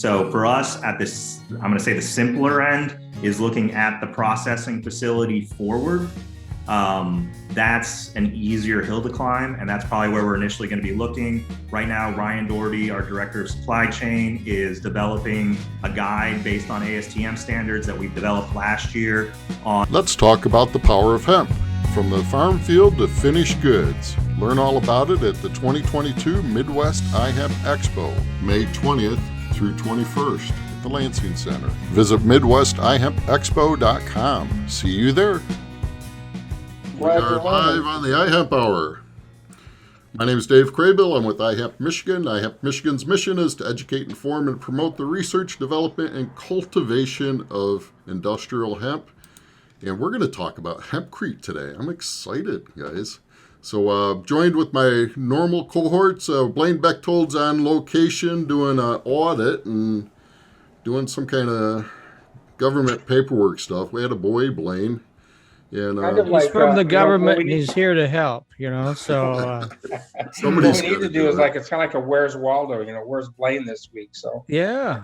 So for us at this, I'm going to say the simpler end is looking at the processing facility forward. That's an easier hill to climb, and that's probably where we're initially going to be looking. Right now, Ryan Doherty, our director of supply chain, is developing a guide based on ASTM standards that we developed last year on. Let's talk about the power of hemp, from the farm field to finished goods. Learn all about it at the 2022 Midwest iHemp Expo, May 20th through 21st at the Lansing Center. Visit MidwestIHempExpo.com. See you there. We are live on the iHemp Hour. My name is Dave Craybill. I'm with iHemp Michigan. iHemp Michigan's mission is to educate, inform, and promote the research, development, and cultivation of industrial hemp. And we're going to talk about hempcrete today. I'm excited, guys. So joined with my normal cohorts, Blaine Bechtold's on location doing an audit and doing some kind of government paperwork stuff. We had a boy, Blaine. And, he's from the government and he's here to help, so what we need to do is it's kind of like a Where's Waldo, where's Blaine this week? So yeah,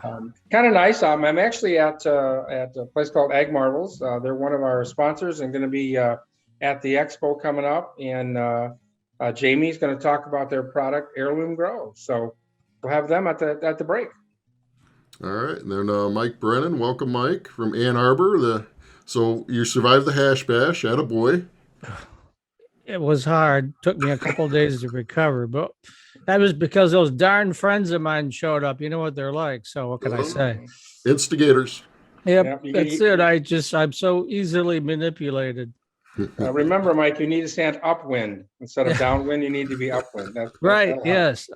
kind of nice. I'm actually at a place called Ag Marvels. They're one of our sponsors and going to be at the expo coming up, and Jamie's going to talk about their product Heirloom Grow. So we'll have them at the break. All right, and then Mike Brennan, welcome Mike from Ann Arbor. So you survived the hash bash, attaboy. It was hard. Took me a couple of days to recover, but that was because those darn friends of mine showed up. You know what they're like. So what can I say? Instigators. Yep, that's it. I'm so easily manipulated. Remember, Mike, you need to stand upwind instead of downwind. You need to be upwind. That's right. Yes.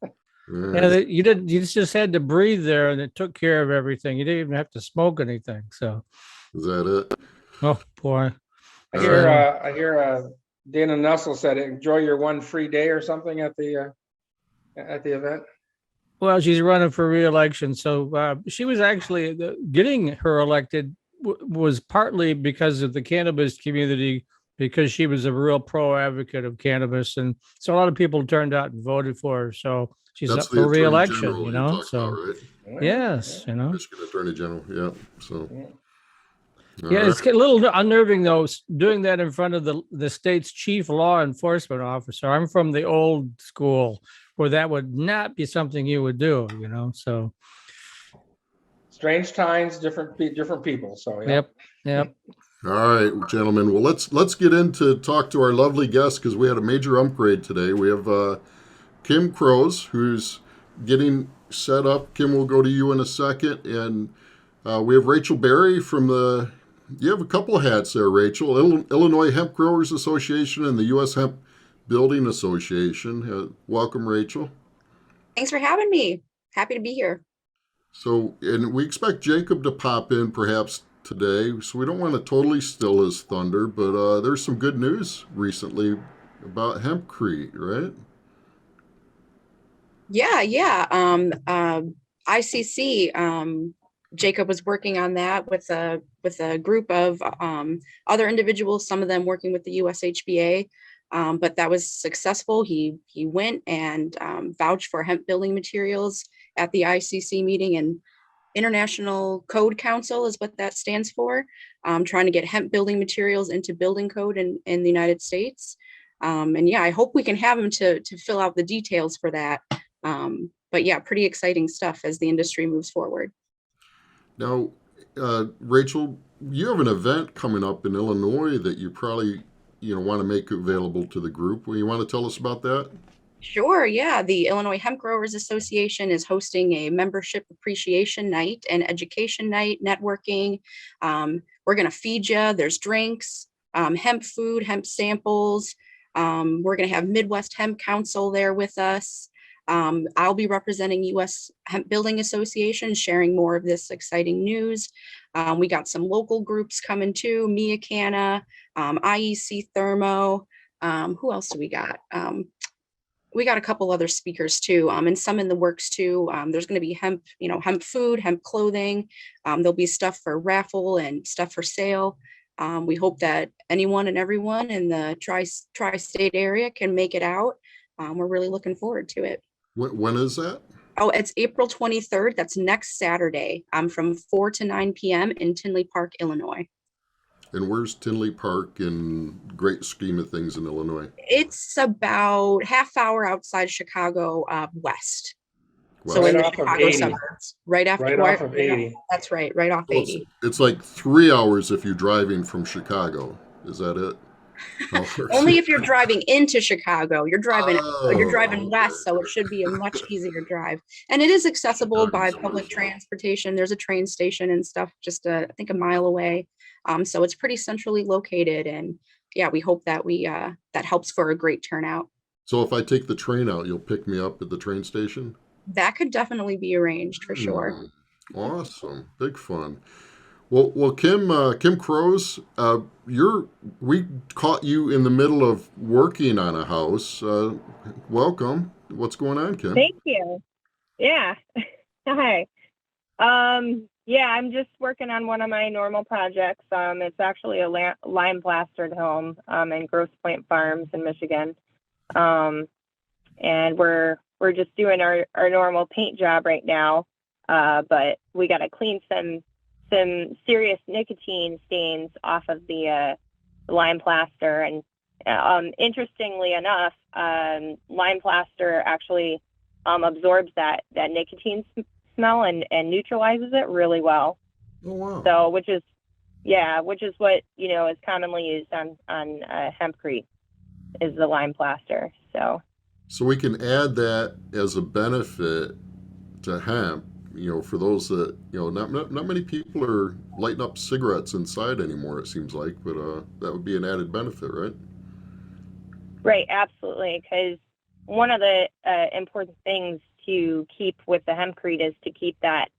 Yeah, you just had to breathe there, and it took care of everything. You didn't even have to smoke anything. So. Is that it? Oh boy! I hear Dana Nussel said, "Enjoy your one free day" or something at the event. Well, she's running for re-election, so she was actually getting her elected was partly because of the cannabis community, because she was a real pro advocate of cannabis, and so a lot of people turned out and voted for her. So she's up for re-election, So about, right? Yes, Michigan Attorney General, yeah. So. Yeah. Yeah, it's a little unnerving, though, doing that in front of the state's chief law enforcement officer. I'm from the old school where that would not be something you would do, so. Strange times, different people, so. Yeah. Yep. All right, gentlemen. Well, let's get into talk to our lovely guest, because we had a major upgrade today. We have Kim Croes, who's getting set up. Kim, will go to you in a second. And we have Rachel Berry from you have a couple of hats there, Rachel. Illinois Hemp Growers Association and the U.S. Hemp Building Association. Welcome, Rachel. Thanks for having me. Happy to be here. So, and we expect Jacob to pop in perhaps today, so we don't want to totally steal his thunder, but there's some good news recently about hempcrete, right? Yeah. ICC, Jacob was working on that with a group of other individuals, some of them working with the USHBA, but that was successful. He went and vouched for hemp building materials at the ICC meeting, and International Code Council is what that stands for, trying to get hemp building materials into building code in the United States. And yeah, I hope we can have him to fill out the details for that. But yeah, pretty exciting stuff as the industry moves forward. Now, Rachel, you have an event coming up in Illinois that you probably, want to make available to the group. Well, you want to tell us about that? Sure. Yeah. The Illinois Hemp Growers Association is hosting a membership appreciation night and education night, networking. We're going to feed you. There's drinks, hemp food, hemp samples. We're going to have Midwest Hemp Council there with us. I'll be representing U.S. Hemp Building Association, sharing more of this exciting news. We got some local groups coming too, Mia Canna, IEC Thermo. Who else do we got? We got a couple other speakers too, and some in the works too. There's going to be hemp, hemp food, hemp clothing. There'll be stuff for raffle and stuff for sale. We hope that anyone and everyone in the tri-state area can make it out. We're really looking forward to it. When is that? Oh, it's April 23rd. That's next Saturday, from 4 to 9 p.m. in Tinley Park, Illinois. And where's Tinley Park in great scheme of things in Illinois? It's about half hour outside Chicago, west. So West? in Right the off of Chicago 80. suburbs, right after, Right off of 80. That's right off Well, it's, 80. it's like 3 hours if you're driving from Chicago. Is that it? How far is Only it? if you're driving into Chicago. You're driving Oh, west, so it should be a much easier drive. And it is accessible by Chicago's public worse. transportation. There's a train station and stuff just I think a mile away. So it's pretty centrally located, and yeah, we hope that that helps for a great turnout. So if I take the train out, you'll pick me up at the train station? That could definitely be arranged for sure. Awesome. Big fun. Well, Kim Croes, we caught you in the middle of working on a house. Welcome. What's going on, Kim? Thank you. Yeah. Hi. Yeah, I'm just working on one of my normal projects. It's actually a lime plastered home in Grosse Pointe Farms in Michigan. And we're just doing our normal paint job right now. But we got to clean some serious nicotine stains off of the lime plaster. And interestingly enough, lime plaster actually absorbs that nicotine smell and neutralizes it really well. Oh, wow. So, which is what, is commonly used on hempcrete is the lime plaster. So we can add that as a benefit to hemp, for those that, not many people are lighting up cigarettes inside anymore, it seems like, but that would be an added benefit, right? Right, absolutely. Because one of the important things to keep with the hempcrete is to keep that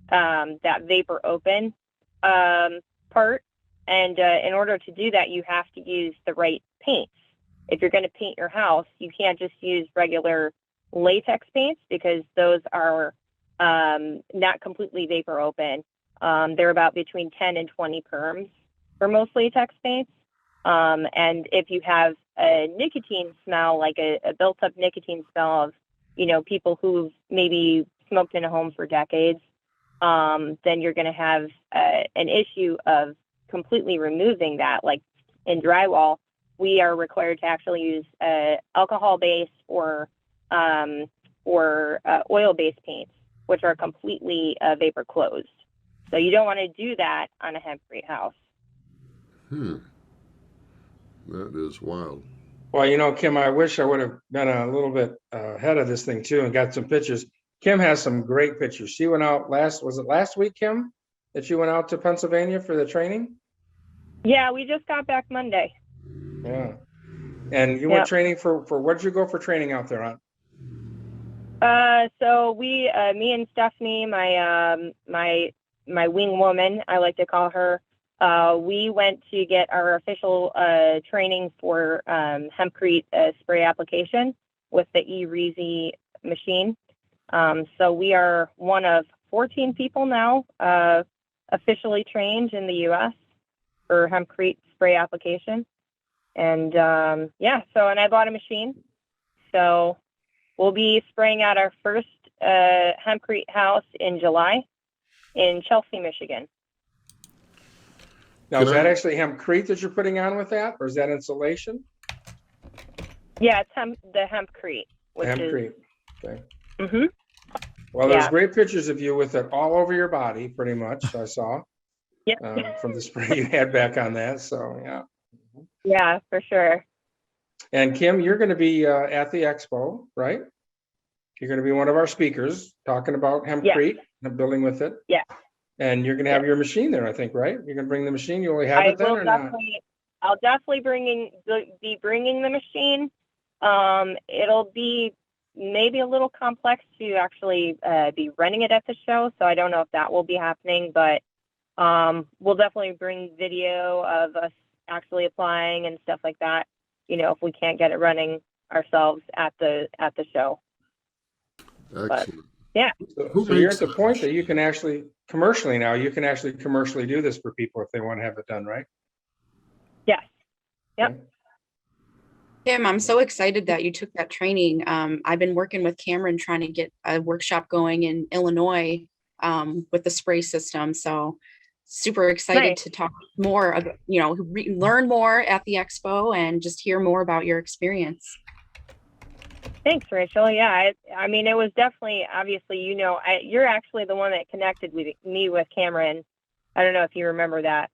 vapor open part. And in order to do that, you have to use the right paints. If you're going to paint your house, you can't just use regular latex paints because those are not completely vapor open. They're about between 10 and 20 perms for most latex paints. And if you have a nicotine smell, like a built-up nicotine smell of, people who've maybe smoked in a home for decades, then you're going to have an issue of completely removing that. Like in drywall, we are required to actually use alcohol-based or oil-based paints, which are completely vapor closed. So you don't want to do that on a hemp-free house. That is wild. Well, Kim, I wish I would have been a little bit ahead of this thing too and got some pictures. Kim has some great pictures. She went out was it last week, Kim, that you went out to Pennsylvania for the training? Yeah, we just got back Monday. Yeah. And you went training for what did you go for training out there on? So me and Stephanie, my wing woman, I like to call her, we went to get our official training for hempcrete spray application with the eReezy machine. So we are one of 14 people now officially trained in the U.S. for hempcrete spray application. And and I bought a machine. So we'll be spraying out our first hempcrete house in July in Chelsea, Michigan. Now, is that actually hempcrete that you're putting on with that, or is that insulation? Yeah, it's the hempcrete. Hempcrete. Okay. Mm-hmm. Well, there's great pictures of you with it all over your body, pretty much. I saw. Yeah. From the spray you had back on that. So yeah. Yeah, for sure. And Kim, you're going to be at the expo, right? You're going to be one of our speakers talking about hempcrete and building with it. Yeah. And you're going to have your machine there, I think, right? You're going to bring the machine. You only have it then, or not? I'll definitely be bringing the machine. It'll be maybe a little complex to actually be running it at the show, so I don't know if that will be happening. But we'll definitely bring video of us actually applying and stuff like that. If we can't get it running ourselves at the show. Excellent. But, yeah. So you're at the point that you can actually commercially do this for people if they want to have it done, right? Yes. Yep. Kim, I'm so excited that you took that training. I've been working with Cameron trying to get a workshop going in Illinois with the spray system. So super excited Nice. to talk more, learn more at the expo and just hear more about your experience. Thanks, Rachel. Yeah, I mean, it was definitely, obviously, you're actually the one that connected with me with Cameron. I don't know if you remember that.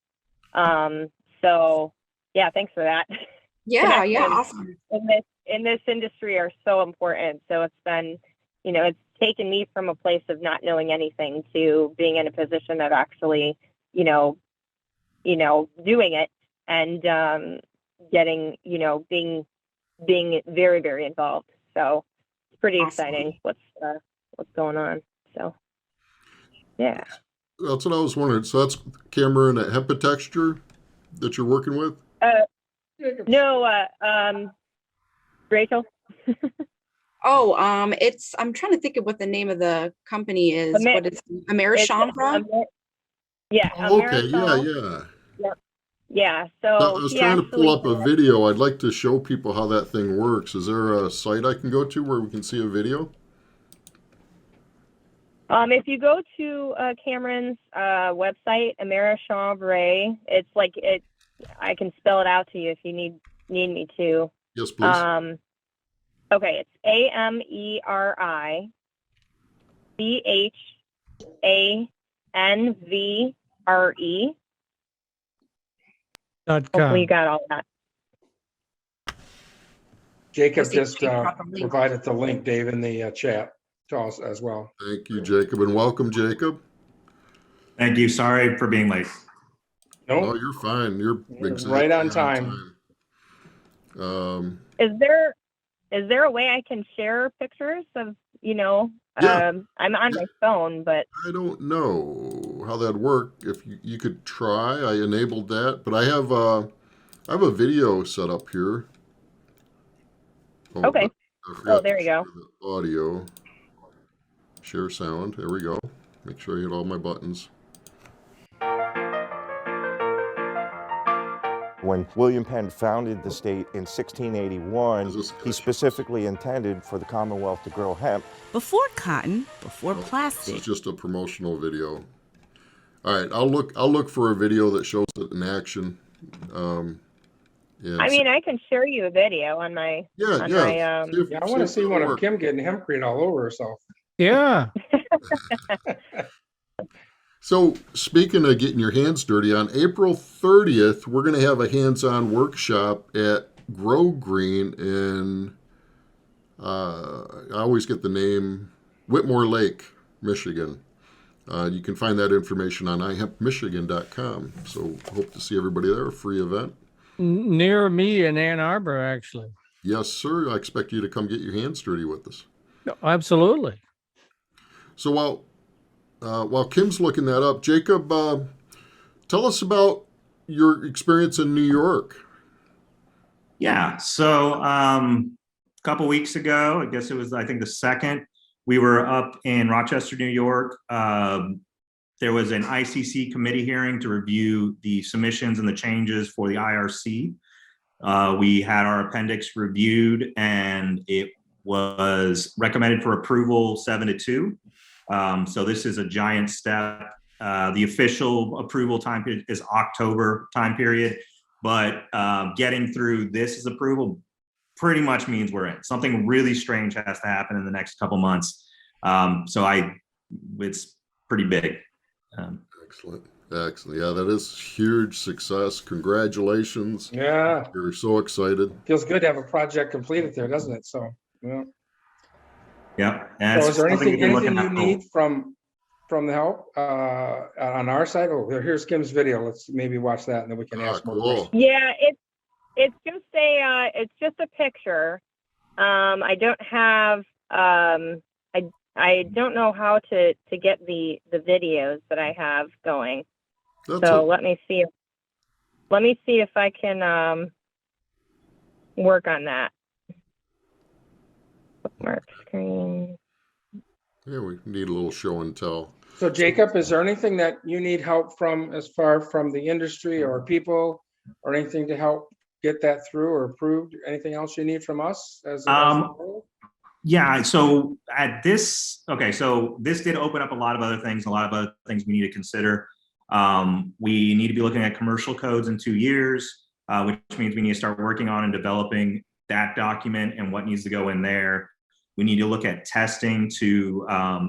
So yeah, thanks for that. Yeah, awesome. In this industry are so important. So it's been, it's taken me from a place of not knowing anything to being in a position of actually, doing it and getting, being very, very involved. So it's pretty exciting what's going on. So yeah. That's what I was wondering. So that's Cameron at Hemp Texture that you're working with? No, Rachel. Oh, I'm trying to think of what the name of the company is. What is Americhandra? Yeah. Oh, okay. Yeah. Yep. Yeah. So I was trying to pull up a video. I'd like to show people how that thing works. Is there a site I can go to where we can see a video? If you go to Cameron's website, Americhandra, it's like it. I can spell it out to you if you need me to. Yes, please. Okay, it's AMERICHANVRE. Hopefully you got all that. Jacob just provided the link, Dave, in the chat to us as well. Thank you, Jacob, and welcome, Jacob. Thank you. Sorry for being late. No, you're fine. You're exactly right on time. Is there a way I can share pictures of, Yeah. I'm on my phone, but I don't know how that'd work. If you could try, I enabled that, but I have a video set up here. Okay. There you go. The audio. Share sound. There we go. Make sure I hit all my buttons. When William Penn founded the state in 1681, he specifically intended for the Commonwealth to grow hemp. Before cotton, before plastic. This is just a promotional video. All right, I'll look for a video that shows it in action. I mean, I can share you a video on my. I want to see one of Kim getting hempcrete all over herself. Yeah. So speaking of getting your hands dirty, on April 30th, we're going to have a hands-on workshop at Grow Green in, I always get the name, Whitmore Lake, Michigan. You can find that information on ihempmichigan.com. So hope to see everybody there, a free event. Near me in Ann Arbor, actually. Yes, sir. I expect you to come get your hands dirty with us. Absolutely. So while Kim's looking that up, Jacob, tell us about your experience in New York. Yeah. So a couple weeks ago, I guess it was, I think the 2nd, we were up in Rochester, New York. There was an ICC committee hearing to review the submissions and the changes for the IRC. We had our appendix reviewed and it was recommended for approval 7-2. So this is a giant step. The official approval time period is October time period, but getting through this as approval pretty much means we're in. Something really strange has to happen in the next couple months. It's pretty big. Excellent. Yeah, that is huge success. Congratulations. Yeah. We're so excited. Feels good to have a project completed there, doesn't it? So, yeah. Yeah. So is there anything you need from the help on our side? Oh, here's Kim's video. Let's maybe watch that and then we can ask more questions. Yeah, it's just a picture. I don't have I don't know how to get the videos that I have going. Let me see if I can work on that. Bookmark screen. Yeah, we need a little show and tell. So Jacob, is there anything that you need help from as far from the industry or people or anything to help get that through or approved? Anything else you need from us Yeah, so at this, okay, so this did open up a lot of other things, we need to consider. We need to be looking at commercial codes in 2 years, which means we need to start working on and developing that document and what needs to go in there. We need to look at testing to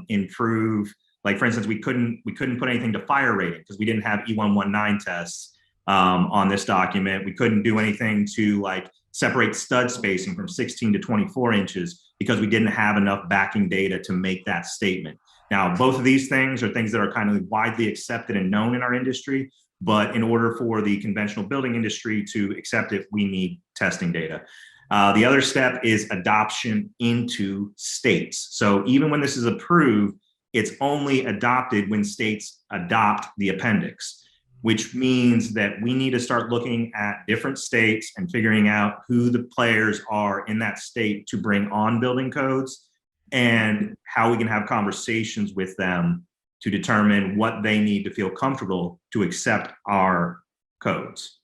improve, like for instance, we couldn't put anything to fire rating because we didn't have E119 tests on this document. We couldn't do anything to like separate stud spacing from 16 to 24 inches because we didn't have enough backing data to make that statement. Now, both of these things are things that are kind of widely accepted and known in our industry, but in order for the conventional building industry to accept it, we need testing data. The other step is adoption into states. So even when this is approved, it's only adopted when states adopt the appendix, which means that we need to start looking at different states and figuring out who the players are in that state to bring on building codes and how we can have conversations with them to determine what they need to feel comfortable to accept our codes.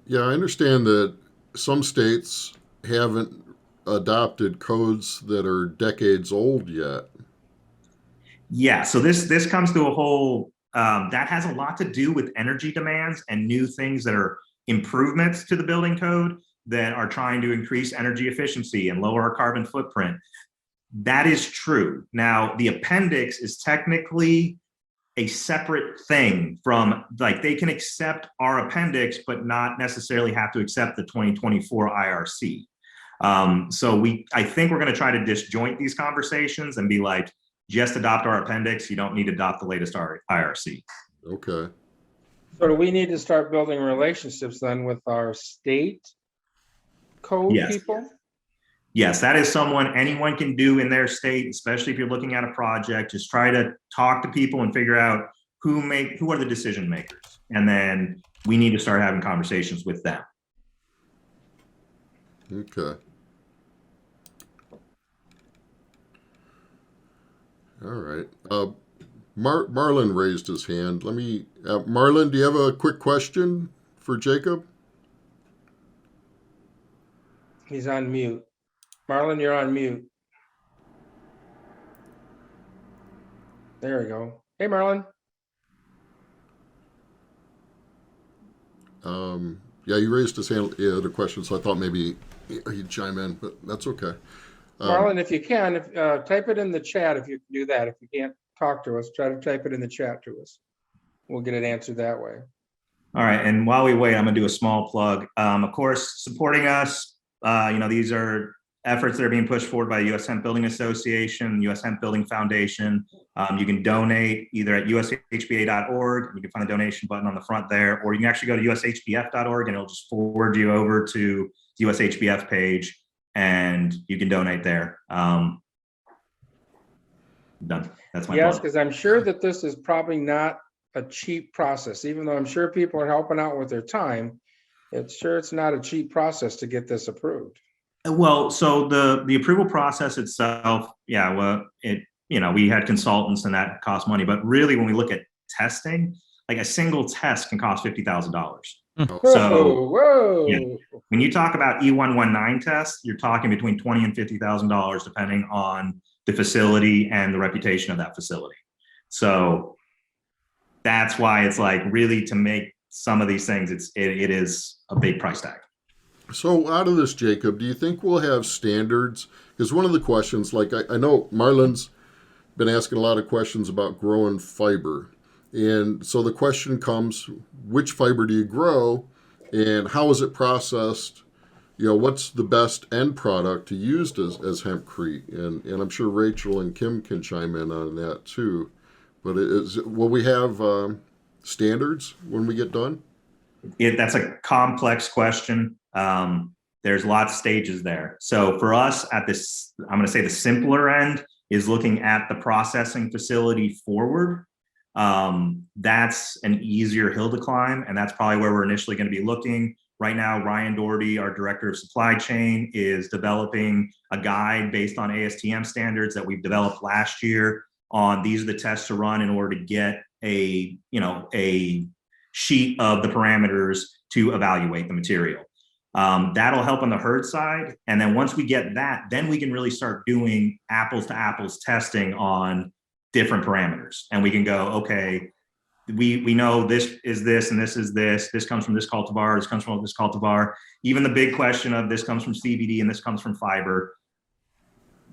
Yeah, I understand that some states haven't adopted codes that are decades old yet. Yeah, so this comes to a whole, that has a lot to do with energy demands and new things that are improvements to the building code that are trying to increase energy efficiency and lower our carbon footprint. That is true. Now, the appendix is technically a separate thing from, like, they can accept our appendix, but not necessarily have to accept the 2024 IRC. So I think we're going to try to disjoint these conversations and be like, just adopt our appendix. You don't need to adopt the latest IRC. Okay. So do we need to start building relationships then with our state code people? Yes, that is someone anyone can do in their state, especially if you're looking at a project. Just try to talk to people and figure out who are the decision makers. And then we need to start having conversations with them. Okay. All right. Marlon raised his hand. Let me, Marlon, do you have a quick question for Jacob? He's on mute. Marlon, you're on mute. There we go. Hey, Marlon. Yeah, you raised his hand. Yeah, other question, so I thought maybe he'd chime in, but that's okay. Marlon, if you can, type it in the chat if you can do that. If you can't talk to us, try to type it in the chat to us. We'll get it answered that way. All right, and while we wait, I'm gonna do a small plug. Of course, supporting us, these are efforts that are being pushed forward by the US Hemp Building Association, US Hemp Building Foundation. You can donate either at USHBA.org. You can find a donation button on the front there, or you can actually go to USHBF.org and it'll just forward you over to the USHBF page and you can donate there. Done. That's my Yes, plug. because I'm sure that this is probably not a cheap process, even though I'm sure people are helping out with their time. It's not a cheap process to get this approved. Well, so the approval process itself, we had consultants and that cost money, but really when we look at testing, like a single test can cost $50,000. So whoa. Yeah, when you talk about E119 tests, you're talking between $20,000 and $50,000 depending on the facility and the reputation of that facility. So that's why it's like really to make some of these things, it is a big price tag. So out of this, Jacob, do you think we'll have standards? Because one of the questions, like I know Marlon's been asking a lot of questions about growing fiber. And so the question comes, which fiber do you grow and how is it processed? What's the best end product to use as hempcrete? And I'm sure Rachel and Kim can chime in on that too. But will we have standards when we get done? That's a complex question. There's lots of stages there. So for us at this, I'm going to say the simpler end is looking at the processing facility forward. That's an easier hill to climb, and that's probably where we're initially going to be looking. Right now, Ryan Doherty, our director of supply chain, is developing a guide based on ASTM standards that we've developed last year on these are the tests to run in order to get a sheet of the parameters to evaluate the material. That'll help on the herd side. And then once we get that, then we can really start doing apples to apples testing on different parameters. And we can go, okay, we know this is this and this is this. This comes from this cultivar. This comes from this cultivar. Even the big question of this comes from CBD and this comes from fiber.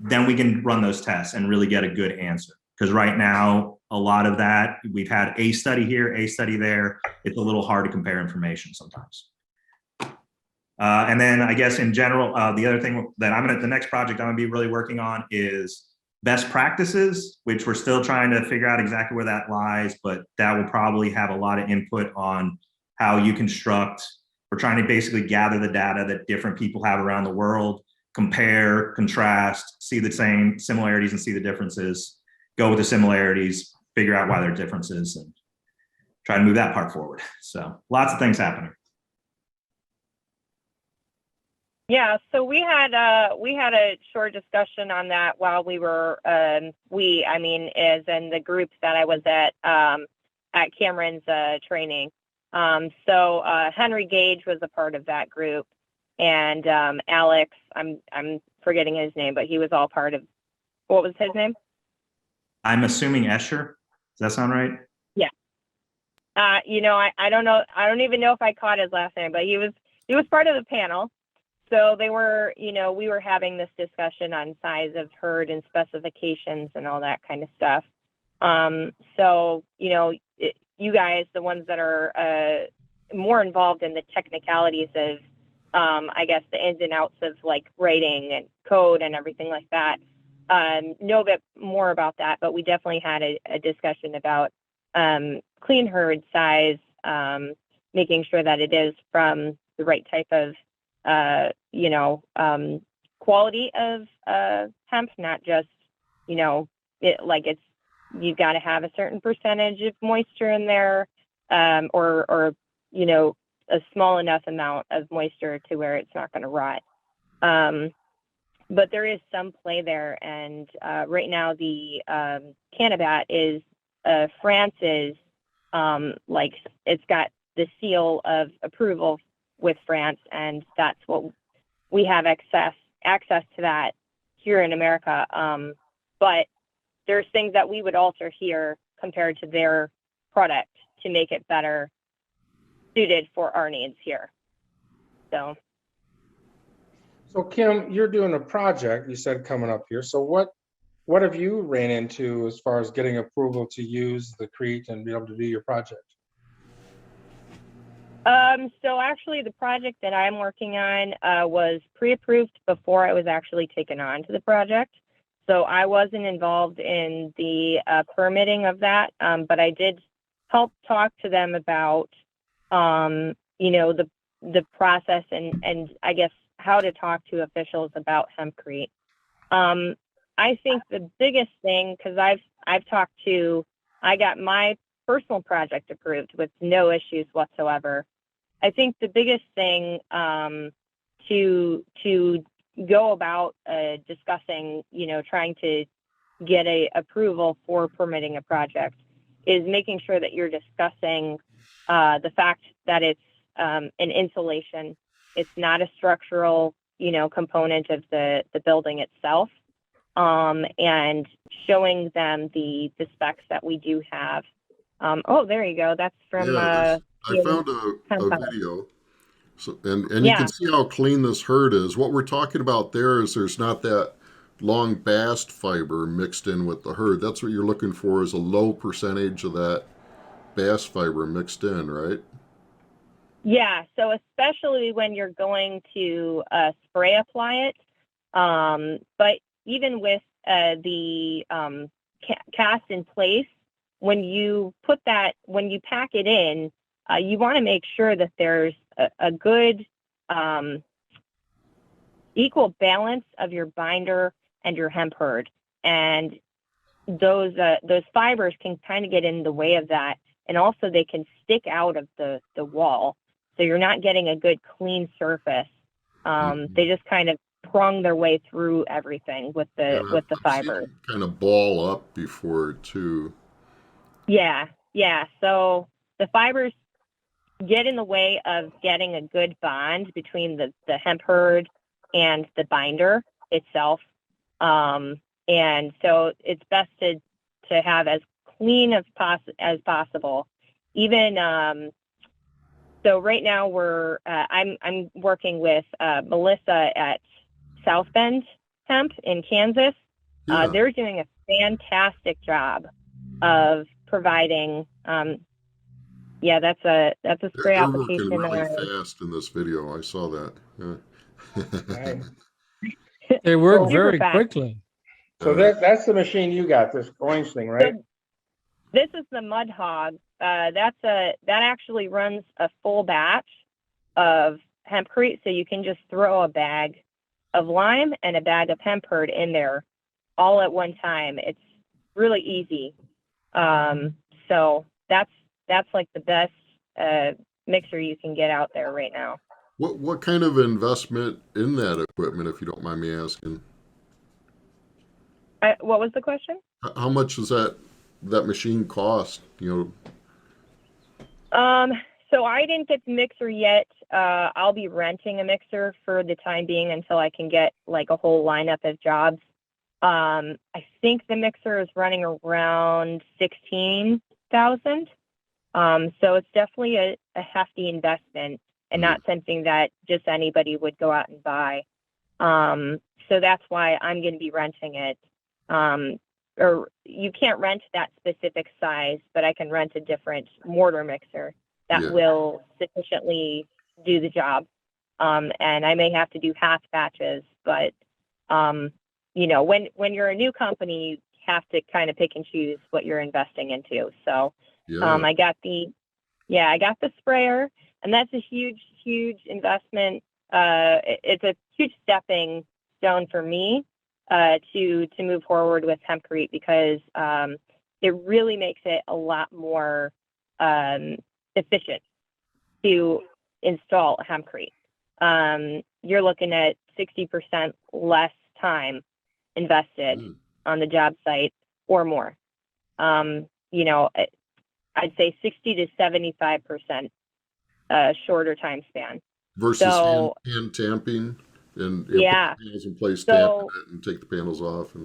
Then we can run those tests and really get a good answer. Because right now, a lot of that, we've had a study here, a study there. It's a little hard to compare information sometimes. And then I guess in general, the other thing that the next project I'm gonna be really working on is best practices, which we're still trying to figure out exactly where that lies, but that will probably have a lot of input on how you construct. We're trying to basically gather the data that different people have around the world, compare, contrast, see the same similarities and see the differences, go with the similarities, figure out why there are differences, and try to move that part forward. So lots of things happening. Yeah, so we had a short discussion on that while we were as in the group that I was at Cameron's training. So Henry Gage was a part of that group, and Alex, I'm forgetting his name, but he was all part of. What was his name? I'm assuming Escher. Does that sound right? Yeah. I don't know. I don't even know if I caught his last name, but he was part of the panel. So they were, we were having this discussion on size of herd and specifications and all that kind of stuff. So, you guys, the ones that are more involved in the technicalities of, I guess, the ins and outs of like writing and code and everything like that, know a bit more about that. But we definitely had a discussion about clean herd size, making sure that it is from the right type of quality of hemp, not just, you've got to have a certain percentage of moisture in there, or a small enough amount of moisture to where it's not going to rot. But there is some play there. And right now the Cannabat is France's, it's got the seal of approval with France, and that's what we have access to that here in America. But there's things that we would alter here compared to their product to make it better suited for our needs here. So Kim, you're doing a project, you said, coming up here. So what have you ran into as far as getting approval to use the crete and be able to do your project? So actually the project that I'm working on was pre-approved before I was actually taken on to the project. So I wasn't involved in the permitting of that, but I did help talk to them about, the process and I guess how to talk to officials about hempcrete. I think the biggest thing, because I got my personal project approved with no issues whatsoever. I think the biggest thing to go about discussing, trying to get a approval for permitting a project is making sure that you're discussing the fact that it's an insulation. It's not a structural, component of the building itself, and showing them the specs that we do have. Oh, there you go. That's from. I found a video, and you can see how clean this herd is. What we're talking about there is there's not that long bast fiber mixed in with the herd. That's what you're looking for, is a low percentage of that bast fiber mixed in, right? Yeah. So especially when you're going to spray apply it, but even with the cast in place, when you pack it in, you want to make sure that there's a good equal balance of your binder and your hemp herd. And those fibers can kind of get in the way of that. And also they can stick out of the wall. So you're not getting a good clean surface. They just kind of prong their way through everything with the fiber. Kind of ball up before too. Yeah. So the fibers get in the way of getting a good bond between the hemp hurd and the binder itself. And so it's best to have as clean as possible. Even so right now I'm working with Melissa at South Bend Hemp in Kansas. Yeah. They're doing a fantastic job of providing that's a spray They're application. working really fast in this video. I saw that. Yeah. Right. They work So- very Super fast. quickly. So that's the machine you got, this orange thing, right? So this is the Mud Hog. That actually runs a full batch of hempcrete, so you can just throw a bag of lime and a bag of hemp hurd in there all at one time. It's really easy. So that's like the best mixer you can get out there right now. What kind of investment in that equipment, if you don't mind me asking? What was the question? How much does that machine cost? So I didn't get the mixer yet. I'll be renting a mixer for the time being until I can get like a whole lineup of jobs. I think the mixer is running around $16,000. So it's definitely a hefty investment and not something that just anybody would go out and buy. So that's why I'm going to be renting it. Or you can't rent that specific size, but I can rent a different mortar mixer that will sufficiently do the job. And I may have to do half batches, but when you're a new company, you have to kind of pick and choose what you're investing into. So I got the sprayer, and that's a huge investment. It's a huge stepping stone for me to move forward with hempcrete, because it really makes it a lot more efficient to install hempcrete. You're looking at 60% less time invested on the job site or more. I'd say 60 to 75% shorter time span. Versus hand tamping and put the panels in place, tamping it and take the panels off.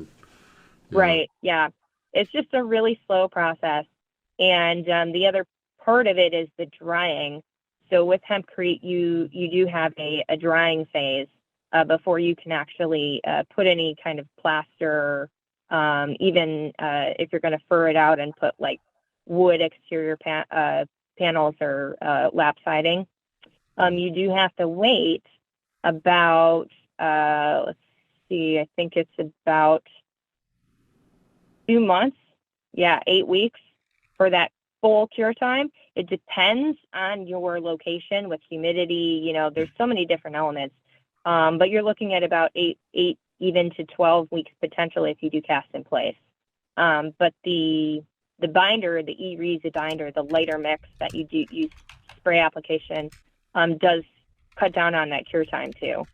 Right, yeah. It's just a really slow process. And the other part of it is the drying. So with hempcrete, you do have a drying phase before you can actually put any kind of plaster, even if you're going to fur it out and put like wood exterior panels or lap siding. You do have to wait about, let's see, I think it's about 2 months. 8 weeks for that full cure time. It depends on your location with humidity. There's so many different elements. But you're looking at about 8 even to 12 weeks potentially if you do cast in place. But the binder, the e-Reza binder, the lighter mix that you do use spray application, does cut down on that cure time too.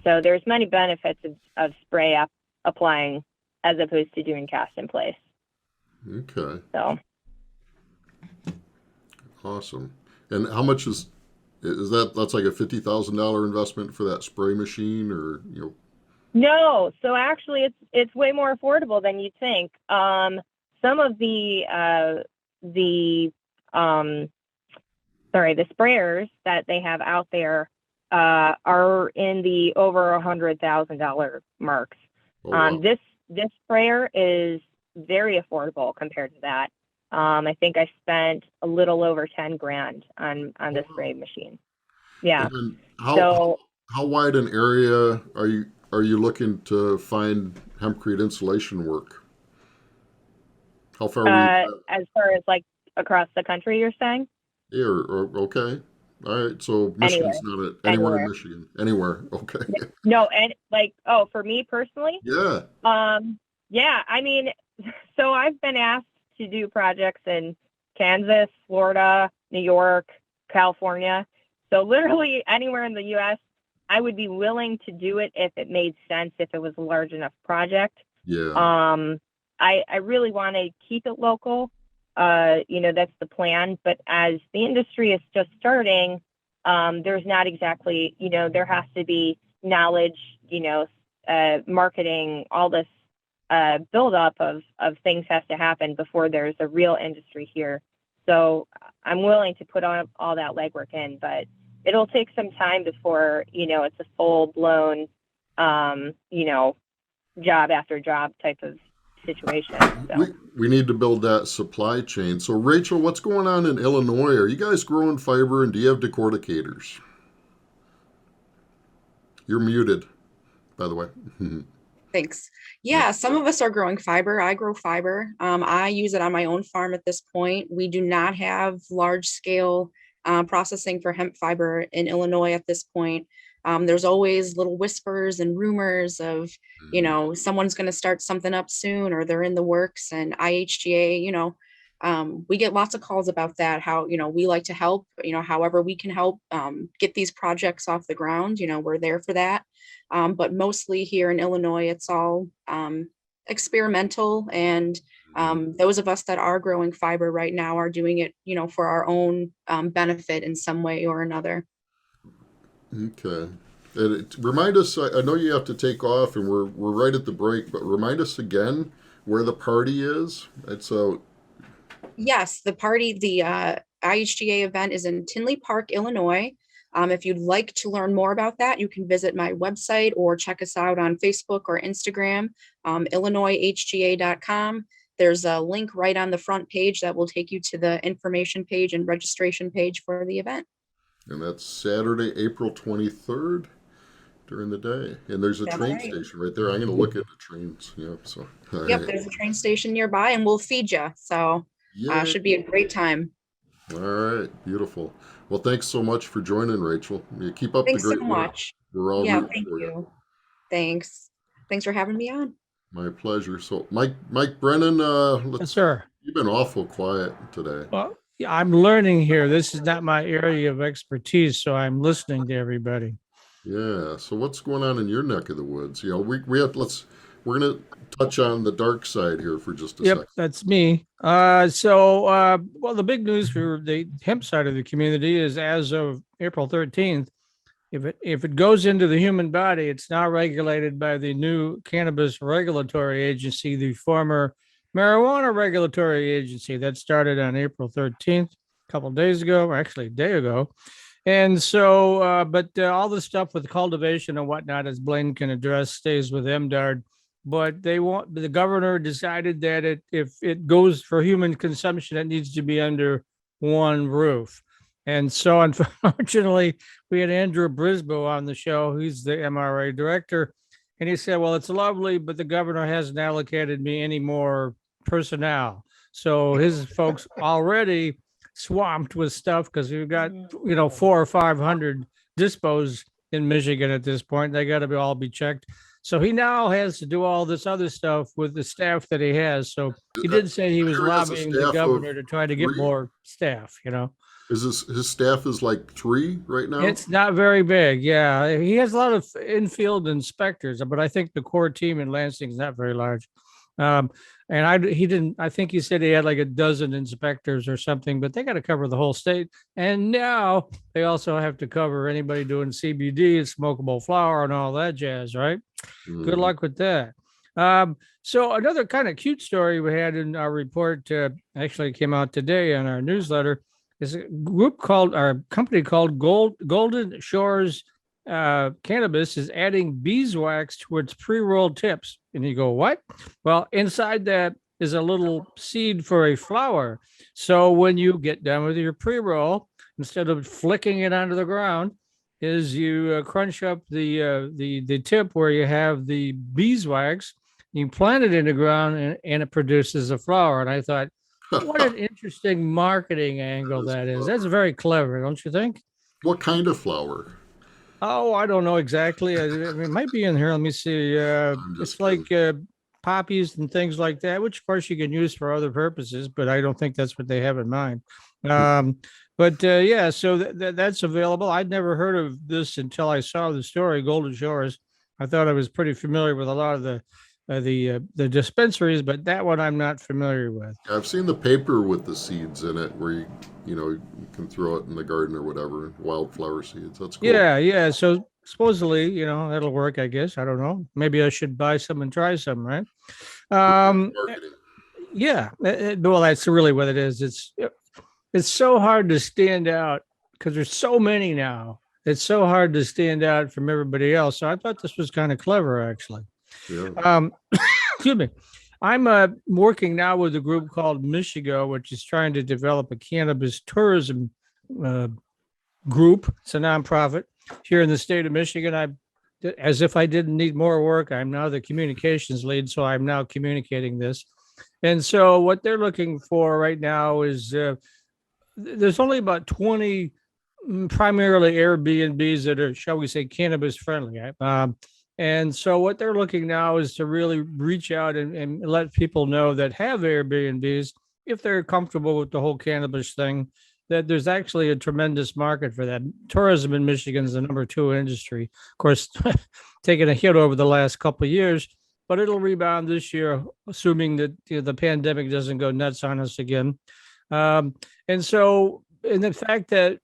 So there's many benefits of spray applying as opposed to doing cast in place. Okay. So. Awesome. And how much is that's like a $50,000 investment for that spray machine, or No, so actually it's way more affordable than you'd think. Some of the sprayers that they have out there are in the over $100,000 marks. Oh, wow. This sprayer is very affordable compared to that. I think I spent a little over 10 grand on the spray machine. Yeah. And how wide an area are you looking to find hempcrete insulation work? How far are you? As far as like across the country, you're saying? Yeah, okay. All right. So Michigan's not anywhere in Michigan. Anywhere. Okay. No, and for me personally? Yeah. Yeah, I mean, so I've been asked to do projects in Kansas, Florida, New York, California. So literally anywhere in the U.S., I would be willing to do it if it made sense, if it was a large enough project. Yeah. I really want to keep it local. That's the plan. But as the industry is just starting, there's not exactly, there has to be knowledge, marketing, all this buildup of things has to happen before there's a real industry here. So I'm willing to put on all that legwork in, but it'll take some time before, it's a full blown, job after job type of situation. So. We need to build that supply chain. So Rachel, what's going on in Illinois? Are you guys growing fiber, and do you have decorticators? You're muted, by the way. Thanks. Yeah, some of us are growing fiber. I grow fiber. I use it on my own farm at this point. We do not have large scale processing for hemp fiber in Illinois at this point. There's always little whispers and rumors of, someone's going to start something up soon, or they're in the works, and IHGA, we get lots of calls about that, how, we like to help, however we can help get these projects off the ground, we're there for that. But mostly here in Illinois, it's all experimental. And those of us that are growing fiber right now are doing it, for our own benefit in some way or another. Okay. And remind us, I know you have to take off and we're right at the break, but remind us again where the party is. Yes, the IHGA event is in Tinley Park, Illinois. If you'd like to learn more about that, you can visit my website or check us out on Facebook or Instagram, illinoishga.com. There's a link right on the front page that will take you to the information page and registration page for the event. And that's Saturday, April 23rd during the day. And there's a train station right there. I'm going to look at the trains. Yep. There's a train station nearby, and we'll feed you. So should be a great time. All right. Beautiful. Well, thanks so much for joining, Rachel. You keep up the great work. Thanks so much. We're all thank you. Thanks for having me on. My pleasure. So Mike Brennan, yes, sir. You've been awful quiet today. Well, I'm learning here. This is not my area of expertise, so I'm listening to everybody. Yeah. So what's going on in your neck of the woods? We're going to touch on the dark side here for just a second. Yep, that's me. The big news for the hemp side of the community is, as of April 13th, if it goes into the human body, it's now regulated by the new cannabis regulatory agency, the former marijuana regulatory agency that started on April 13th, a couple of days ago, or actually a day ago. And so, all the stuff with cultivation and whatnot, as Blaine can address, stays with MDARD. But the governor decided that if it goes for human consumption, it needs to be under one roof. And so, unfortunately, we had Andrew Brisboe on the show. He's the MRA director. And he said, well, it's lovely, but the governor hasn't allocated me any more personnel. So his folks already swamped with stuff, because we've got, 400 or 500 dispos in Michigan at this point. They got to all be checked. So he now has to do all this other stuff with the staff that he has. So he did say he was lobbying the governor to try to get more staff, His staff is like 3 right now? It's not very big. Yeah. He has a lot of infield inspectors, but I think the core team in Lansing is not very large. I think he said he had like a dozen inspectors or something, but they got to cover the whole state. And now they also have to cover anybody doing CBD and smokable flower and all that jazz, right? Good luck with that. So another kind of cute story we had in our report, actually came out today on our newsletter, is a company called Golden Shores Cannabis is adding beeswax to its pre-rolled tips. And you go, what? Well, inside that is a little seed for a flower. So when you get done with your pre-roll, instead of flicking it onto the ground, is you crunch up the tip where you have the beeswax, you plant it in the ground, and it produces a flower. And I thought, what an interesting marketing angle that is. That's very clever, don't you think? What kind of flower? Oh, I don't know exactly. It might be in here. Let me see. It's like poppies and things like that, which of course you can use for other purposes, but I don't think that's what they have in mind. So that's available. I'd never heard of this until I saw the story, Golden Shores. I thought I was pretty familiar with a lot of the the dispensaries, but that one I'm not familiar with. I've seen the paper with the seeds in it where you can throw it in the garden or whatever, wildflower seeds. That's cool. Yeah. So supposedly, that'll work, I guess. I don't know. Maybe I should buy some and try some, right? Marketing. Yeah. Well, that's really what it is. It's so hard to stand out because there's so many now. It's so hard to stand out from everybody else. So I thought this was kind of clever, actually. Yeah. Excuse me. I'm working now with a group called Michigo, which is trying to develop a cannabis tourism group. It's a nonprofit here in the state of Michigan. As if I didn't need more work, I'm now the communications lead, so I'm now communicating this. And so what they're looking for right now is there's only about 20 primarily Airbnbs that are, shall we say, cannabis friendly. And so what they're looking now is to really reach out and let people know that have Airbnbs, if they're comfortable with the whole cannabis thing, that there's actually a tremendous market for that. Tourism in Michigan is the number 2 industry. Of course, taking a hit over the last couple of years, but it'll rebound this year, assuming that the pandemic doesn't go nuts on us again. And the fact that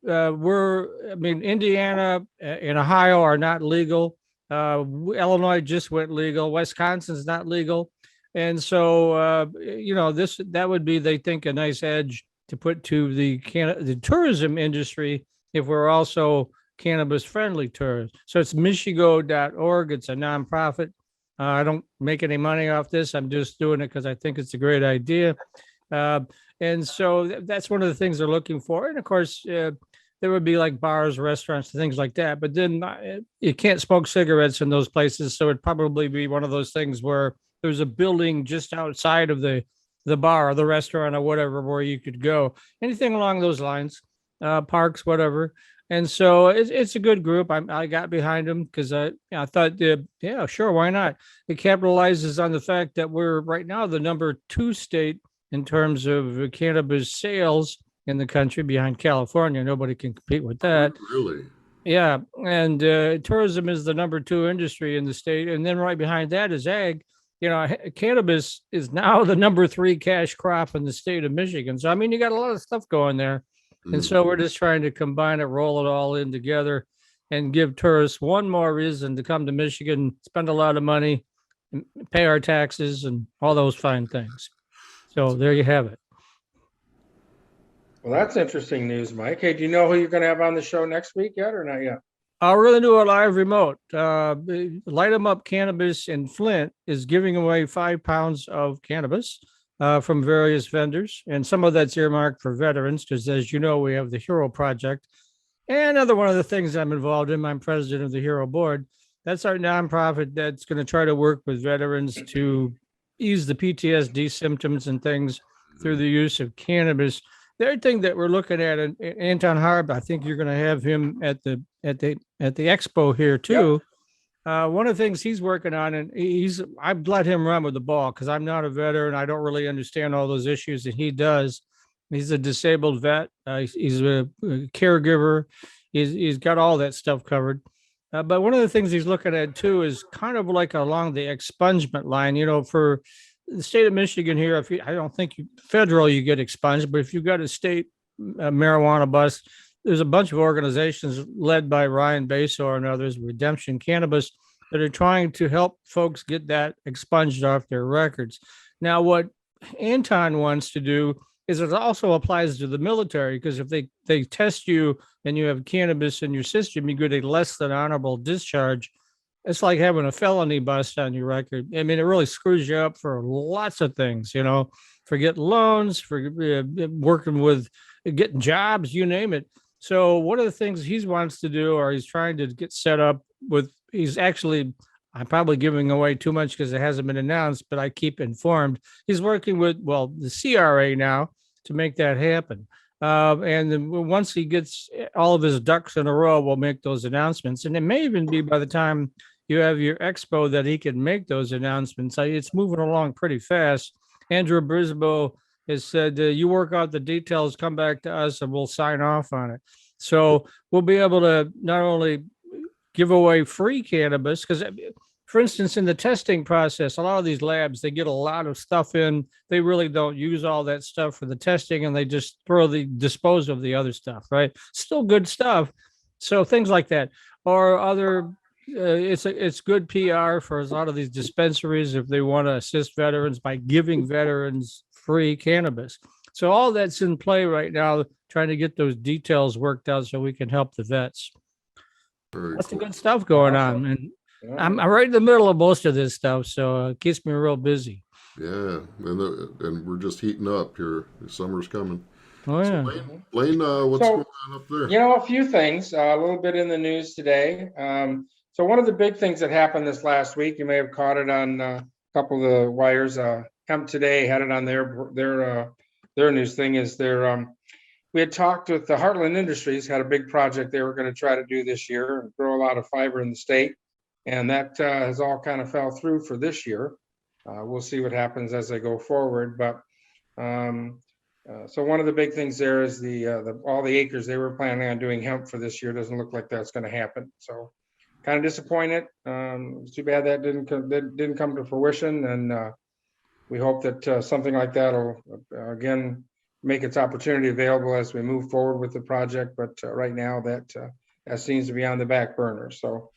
Indiana and Ohio are not legal. Illinois just went legal. Wisconsin's not legal. And so, that would be, they think, a nice edge to put to the tourism industry if we're also cannabis friendly tourists. So it's michigo.org. It's a nonprofit. I don't make any money off this. I'm just doing it because I think it's a great idea. And so that's one of the things they're looking for. And of course, there would be like bars, restaurants, things like that. But then you can't smoke cigarettes in those places. So it'd probably be one of those things where there's a building just outside of the bar or the restaurant or whatever where you could go. Anything along those lines, parks, whatever. And so it's a good group. I got behind them because I thought, yeah, sure, why not? It capitalizes on the fact that we're right now the number 2 state in terms of cannabis sales in the country, behind California. Nobody can compete with that. Really? Yeah. And tourism is the number 2 industry in the state. And then right behind that is ag. Cannabis is now the number 3 cash crop in the state of Michigan. So, you got a lot of stuff going there. And so we're just trying to combine it, roll it all in together, and give tourists one more reason to come to Michigan, spend a lot of money, pay our taxes, and all those fine things. So there you have it. Well, that's interesting news, Mike. Hey, do you know who you're going to have on the show next week yet or not yet? We're going to do a live remote. Light 'em Up Cannabis in Flint is giving away 5 pounds of cannabis from various vendors. And some of that's earmarked for veterans because, as you know, we have the Hero Project. And another one of the things I'm involved in, I'm president of the Hero Board. That's our nonprofit that's going to try to work with veterans to ease the PTSD symptoms and things through the use of cannabis. The other thing that we're looking at, and Anton Harb, I think you're going to have him at the expo here too. Yep. One of the things he's working on, and I've let him run with the ball because I'm not a veteran. I don't really understand all those issues that he does. He's a disabled vet. He's a caregiver. He's got all that stuff covered. But one of the things he's looking at too is kind of like along the expungement line. For the state of Michigan here, I don't think federal you get expunged, but if you've got a state marijuana bust, there's a bunch of organizations led by Ryan Basor and others, Redemption Cannabis, that are trying to help folks get that expunged off their records. Now, what Anton wants to do is it also applies to the military, because if they test you and you have cannabis in your system, you get a less than honorable discharge. It's like having a felony bust on your record. It really screws you up for lots of things, for getting loans, for working with getting jobs, you name it. So one of the things he wants to do, or he's trying to get set up with, I'm probably giving away too much because it hasn't been announced, but I keep informed. He's working with, the CRA now to make that happen. And then once he gets all of his ducks in a row, we'll make those announcements. And it may even be by the time you have your expo that he can make those announcements. It's moving along pretty fast. Andrew Brisboe has said, you work out the details, come back to us, and we'll sign off on it. So we'll be able to not only give away free cannabis, because for instance, in the testing process, a lot of these labs, they get a lot of stuff in. They really don't use all that stuff for the testing, and they just dispose of the other stuff, right? Still good stuff. So things like that, or other, it's good PR for a lot of these dispensaries if they want to assist veterans by giving veterans free cannabis. So all that's in play right now, trying to get those details worked out so we can help the vets. That's the good stuff going on, and I'm right in the middle of most of this stuff, so it keeps me real busy. Yeah, and we're just heating up here. The summer's coming. Oh yeah. So Blaine, what's going on up there? A few things, a little bit in the news today. So one of the big things that happened this last week, you may have caught it on a couple of the wires. Hemp Today had it on their news thing. Is we had talked with the Heartland Industries, had a big project they were going to try to do this year and grow a lot of fiber in the state. And that has all kind of fell through for this year. We'll see what happens as they go forward. But so one of the big things there is all the acres they were planning on doing hemp for this year doesn't look like that's going to happen. So kind of disappointed. It's too bad that didn't come to fruition. And we hope that something like that will again make its opportunity available as we move forward with the project. But right now that seems to be on the back burner. So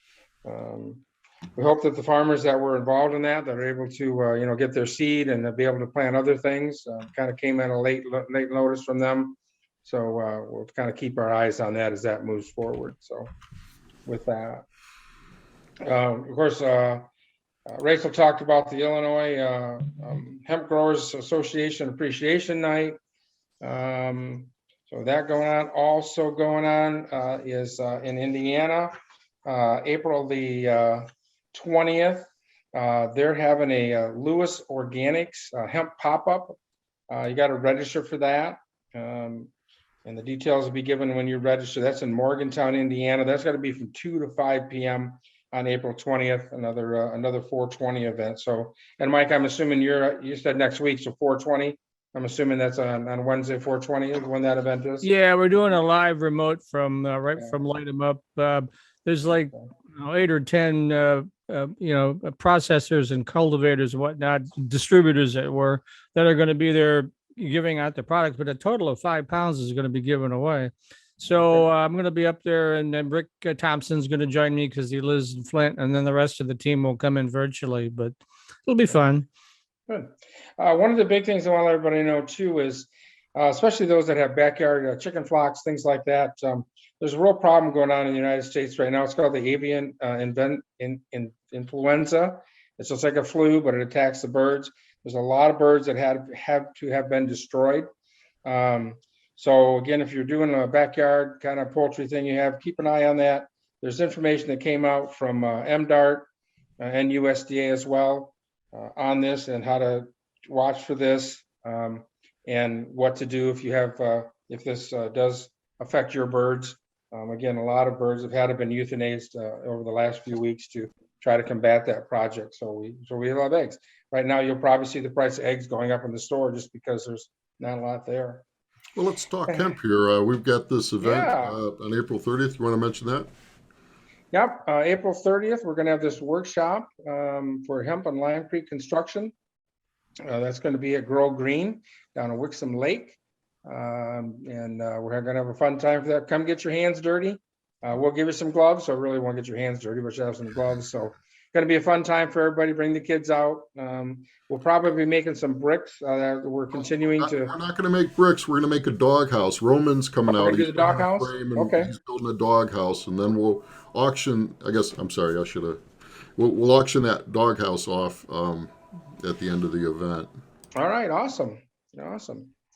we hope that the farmers that were involved in that are able to get their seed and be able to plant other things. Kind of came at a late notice from them. So we'll kind of keep our eyes on that as that moves forward. So with that, of course, Rachel talked about the Illinois Hemp Growers Association Appreciation Night. So that going on. Also going on is in Indiana, April the 20th. They're having a Lewis Organics hemp pop-up. You got to register for that. And the details will be given when you register. That's in Morgantown, Indiana. That's got to be from 2 to 5 p.m. on April 20th, another 420 event. So, and Mike, I'm assuming you said next week, so 420. I'm assuming that's on Wednesday, 420 when that event is. Yeah, we're doing a live remote from from Light 'em Up. There's like 8 or 10 processors and cultivators and whatnot, distributors that are going to be there giving out the products, but a total of 5 pounds is going to be given away. So I'm going to be up there, and then Rick Thompson's going to join me because he lives in Flint, and then the rest of the team will come in virtually, but it'll be fun. Good. One of the big things I want to let everybody know too is, especially those that have backyard chicken flocks, things like that. There's a real problem going on in the United States right now. It's called the avian influenza. It's just like a flu, but it attacks the birds. There's a lot of birds that have been destroyed. So again, if you're doing a backyard kind of poultry thing, keep an eye on that. There's information that came out from MDART and USDA as well on this and how to watch for this and what to do if this does affect your birds. Again, a lot of birds have been euthanized over the last few weeks to try to combat that project. So we love eggs. Right now, you'll probably see the price of eggs going up in the store just because there's not a lot there. Well, let's talk hemp here. We've got this event on April 30th. You want to mention that? Yep. April 30th, we're going to have this workshop for hemp and limecrete construction. That's going to be at Grow Green down in Wixom Lake. And we're going to have a fun time for that. Come get your hands dirty. We'll give you some gloves. So really won't get your hands dirty, but you have some gloves. So going to be a fun time for everybody. Bring the kids out. We'll probably be making some bricks. We're continuing to. We're not going to make bricks. We're going to make a doghouse. Roman's coming out. He's the doghouse. Okay. He's building a doghouse, and then we'll auction. We'll auction that doghouse off at the end of the event. All right. Awesome.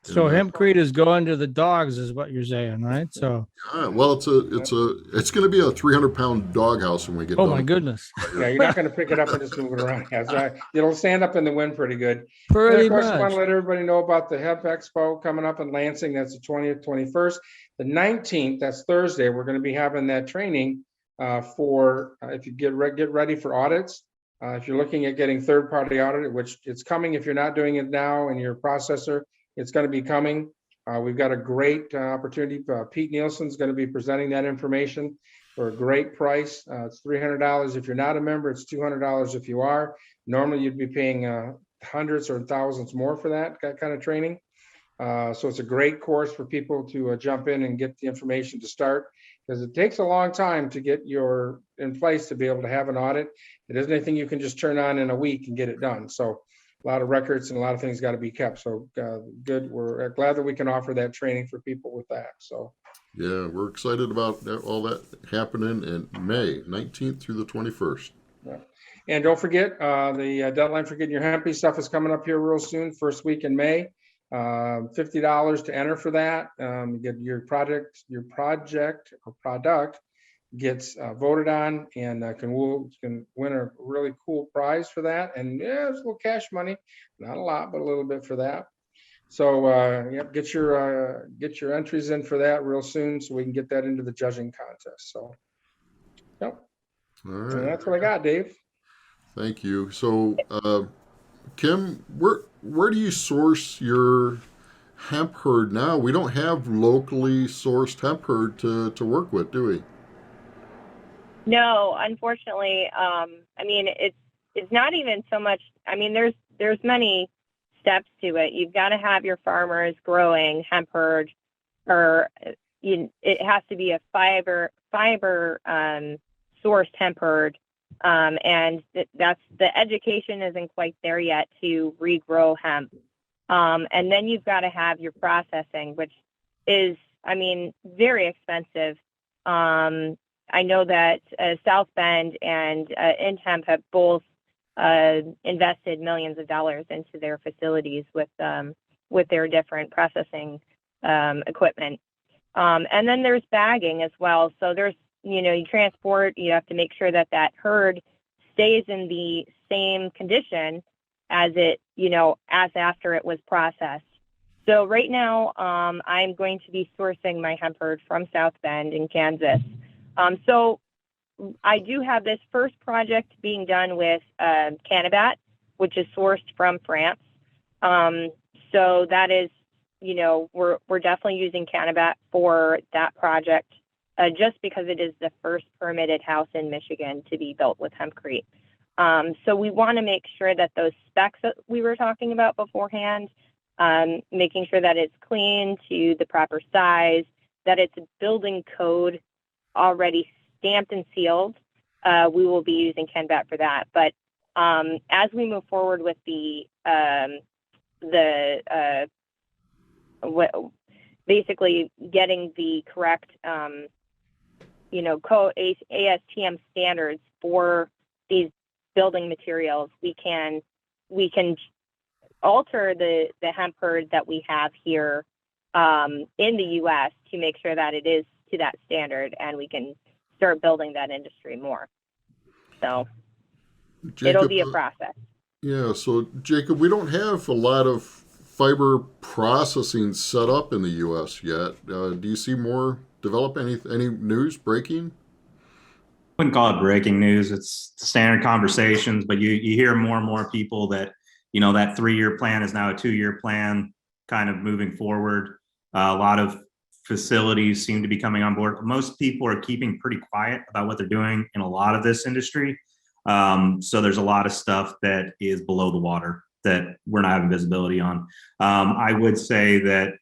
So hempcrete is going to the dogs, is what you're saying, right? So. Well, it's going to be a 300-pound doghouse when we get done. Oh my goodness! Yeah, you're not going to pick it up and just move it around. That's right. It'll stand up in the wind pretty good. Pretty much. I want to let everybody know about the Hemp Expo coming up in Lansing. That's the 20th, 21st, the 19th. That's Thursday. We're going to be having that training for if you get ready for audits. If you're looking at getting third-party audit, which it's coming if you're not doing it now in your processor. It's going to be coming. We've got a great opportunity. Pete Nielsen's going to be presenting that information. for a great price. It's $300 if you're not a member. It's $200 if you are. Normally, you'd be paying hundreds or thousands more for that kind of training. So it's a great course for people to jump in and get the information to start, because it takes a long time to get your in place to be able to have an audit. It isn't anything you can just turn on in a week and get it done. So a lot of records and a lot of things got to be kept. So good. We're glad that we can offer that training for people with that. So yeah, we're excited about all that happening in May 19th through the 21st. yeah. And don't forget, the deadline for getting your hempy stuff is coming up here real soon, first week in May. $50 to enter for that. Get your project or product gets voted on, and can win a really cool prize for that. And yeah, there's a little cash money, not a lot, but a little bit for that. So yep, get your entries in for that real soon, so we can get that into the judging contest. So yep. All right. And that's what I got, Dave. Thank you. So Kim, where do you source your hemp herd now? We don't have locally sourced hemp herd to work with, do we? No, unfortunately. I mean, it's not even so much. I mean, there's many steps to it. You've got to have your farmers growing hemp herd, or it has to be a fiber sourced hemp herd. And that's the education isn't quite there yet to regrow hemp. And then you've got to have your processing, which is, I mean, very expensive. I know that South Bend and InHemp have both invested millions of dollars into their facilities with their different processing equipment. And then there's bagging as well. So there's, you transport, you have to make sure that herd stays in the same condition as it, as after it was processed. So right now, I'm going to be sourcing my hemp herd from South Bend in Kansas. So I do have this first project being done with Cannabat, which is sourced from France. So that is, we're definitely using Cannabat for that project, just because it is the first permitted house in Michigan to be built with hempcrete. So we want to make sure that those specs that we were talking about beforehand, making sure that it's clean to the proper size, that it's building code already stamped and sealed, we will be using Cannabat for that. But as we move forward with basically getting the correct, ASTM standards for these building materials, we can alter the hemp herd that we have here in the U.S. to make sure that it is to that standard, and we can start building that industry more. So Jacob, it'll be a process. Yeah. So Jacob, we don't have a lot of fiber processing set up in the U.S. yet. Do you see more develop? Any news breaking? Wouldn't call it breaking news. It's standard conversations, but you hear more and more people that, that 3-year plan is now a 2-year plan, kind of moving forward. A lot of facilities seem to be coming on board. Most people are keeping pretty quiet about what they're doing in a lot of this industry. So there's a lot of stuff that is below the water that we're not having visibility on. I would say that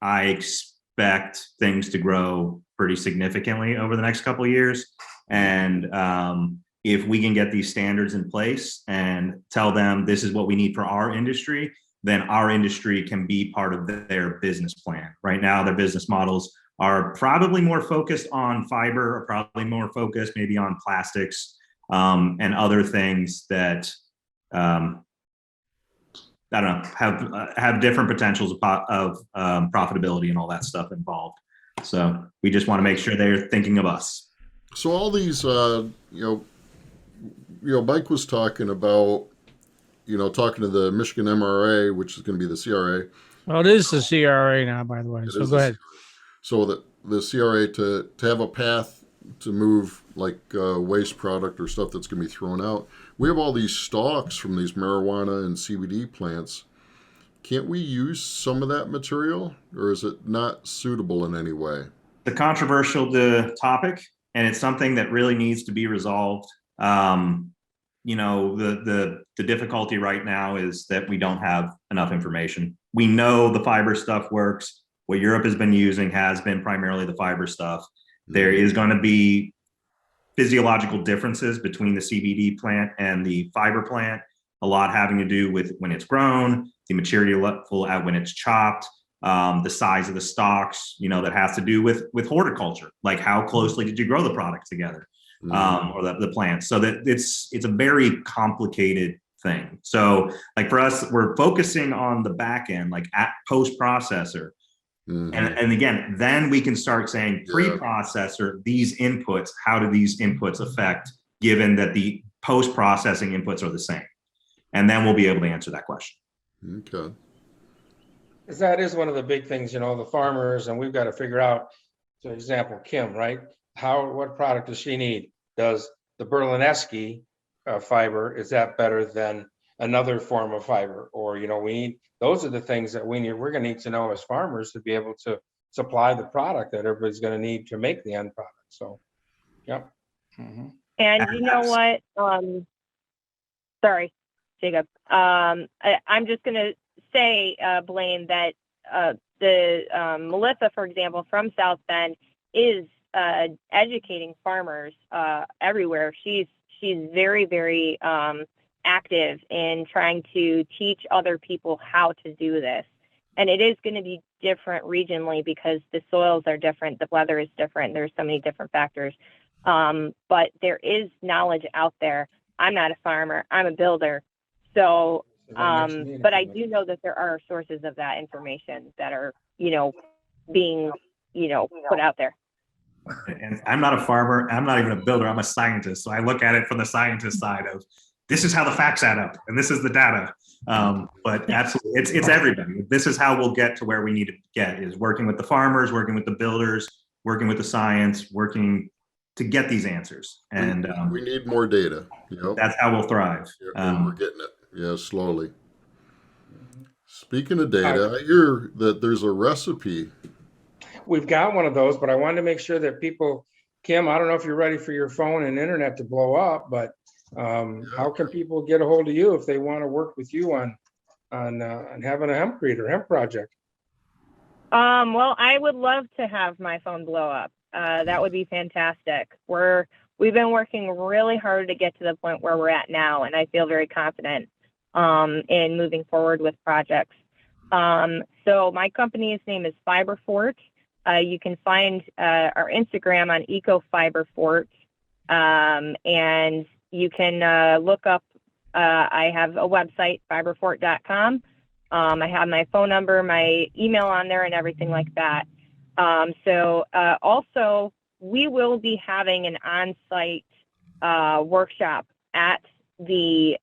I expect things to grow pretty significantly over the next couple of years. And if we can get these standards in place and tell them this is what we need for our industry, then our industry can be part of their business plan. Right now, their business models are probably more focused on fiber, or probably more focused maybe on plastics and other things that I don't know, have different potentials of profitability and all that stuff involved. So we just want to make sure they're thinking of us. So all these, Mike was talking about, talking to the Michigan MRA, which is going to be the CRA. Well, it is the CRA now, by the way. So go ahead. So that the CRA to have a path to move like waste product or stuff that's going to be thrown out. We have all these stalks from these marijuana and CBD plants. Can't we use some of that material, or is it not suitable in any way? The controversial topic. and it's something that really needs to be resolved. You know, the difficulty right now is that we don't have enough information. We know the fiber stuff works. What Europe has been using has been primarily the fiber stuff. There is going to be physiological differences between the CBD plant and the fiber plant, a lot having to do with when it's grown, the maturity level at when it's chopped, the size of the stalks, you know, that has to do with horticulture, like how closely did you grow the product together, or the plants. So that it's a very complicated thing. So like for us, we're focusing on the back end, like at post-processor. And again, then we can start saying pre-processor, these inputs, how do these inputs affect, given that the post-processing inputs are the same? And then we'll be able to answer that question. Okay. Because that is one of the big things, you know, the farmers, and we've got to figure out, for example, Kim, right? What product does she need? Does the Berlinesky fiber, is that better than another form of fiber? Or, you know, those are the things that we're going to need to know as farmers to be able to supply the product that everybody's going to need to make the end product. So, yep. And you know what? Sorry, Jacob. I'm just going to say, Blaine, that Melissa, for example, from South Bend, is educating farmers everywhere. She's very, very active in trying to teach other people how to do this. And it is going to be different regionally because the soils are different, the weather is different, there's so many different factors. But there is knowledge out there. I'm not a farmer, I'm a builder. So, but I do know that there are sources of that information that are, you know, being, you know, put out there. And I'm not a farmer, I'm not even a builder, I'm a scientist. So I look at it from the scientist side of, this is how the facts add up and this is the data. But absolutely, it's everybody. This is how we'll get to where we need to get, is working with the farmers, working with the builders, working with the science, working to get these answers. And we need more data. Yep. That's how we'll thrive. And we're getting it. Yeah, slowly. Speaking of data, I hear that there's a recipe. We've got one of those, but I wanted to make sure that people, Kim, I don't know if you're ready for your phone and internet to blow up, but how can people get a hold of you if they want to work with you on having a hempcrete or hemp project? Well, I would love to have my phone blow up. That would be fantastic. We've been working really hard to get to the point where we're at now, and I feel very confident in moving forward with projects. So my company's name is Fiberfort. You can find our Instagram on EcoFiberfort, and you can look up, I have a website, fiberfort.com. I have my phone number, my email on there, and everything like that. Also, we will be having an on-site workshop at the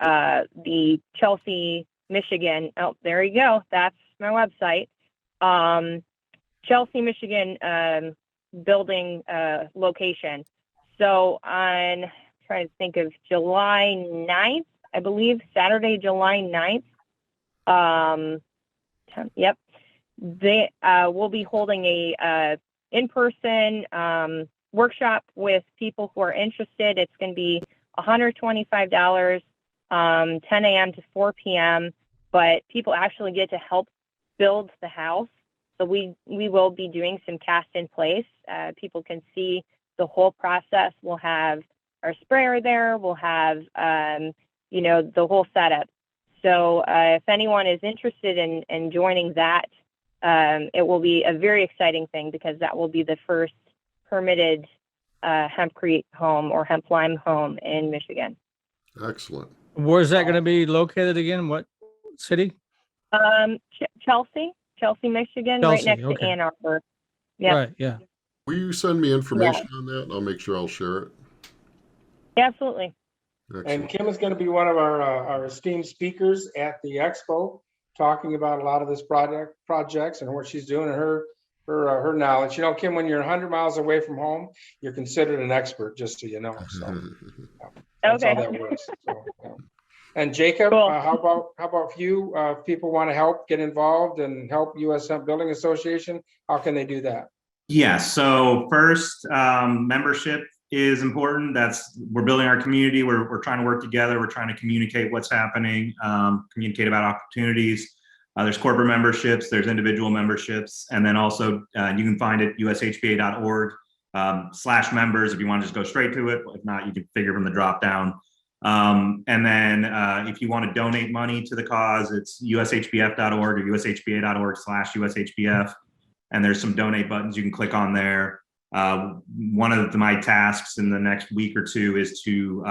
Chelsea, Michigan. Oh, there you go. That's my website. Chelsea, Michigan building location. So on, trying to think of July 9th, I believe, Saturday, July 9th. Yep. They will be holding a in-person workshop with people who are interested. It's going to be $125, 10 a.m. to 4 p.m. But people actually get to help build the house. So we will be doing some cast in place. People can see the whole process. We'll have our sprayer there. We'll have, the whole setup. So if anyone is interested in joining that, it will be a very exciting thing because that will be the first permitted hempcrete home or hemp lime home in Michigan. Excellent. Where's that going to be located again? What city? Chelsea, Michigan, right next to Ann Arbor. Yeah. Right. Yeah. Will you send me information on that? I'll make sure I'll share it. Absolutely. Excellent. And Kim is going to be one of our esteemed speakers at the Expo, talking about a lot of this projects and what she's doing and her knowledge. You know, Kim, when you're 100 miles away from home, you're considered an expert, just so you know. So that's how that works. So, yeah. And Jacob, cool. How about you? If people want to help get involved and help US Hemp Building Association, how can they do that? Yeah, so first, membership is important. We're building our community. We're trying to work together. We're trying to communicate what's happening, communicate about opportunities. There's corporate memberships, there's individual memberships, and then also you can find it ushba.org /members if you want to just go straight to it. If not, you can figure from the drop down. And then if you want to donate money to the cause, it's ushbf.org or ushba.org/ushbf. And there's some donate buttons you can click on there. One of my tasks in the next week or two is to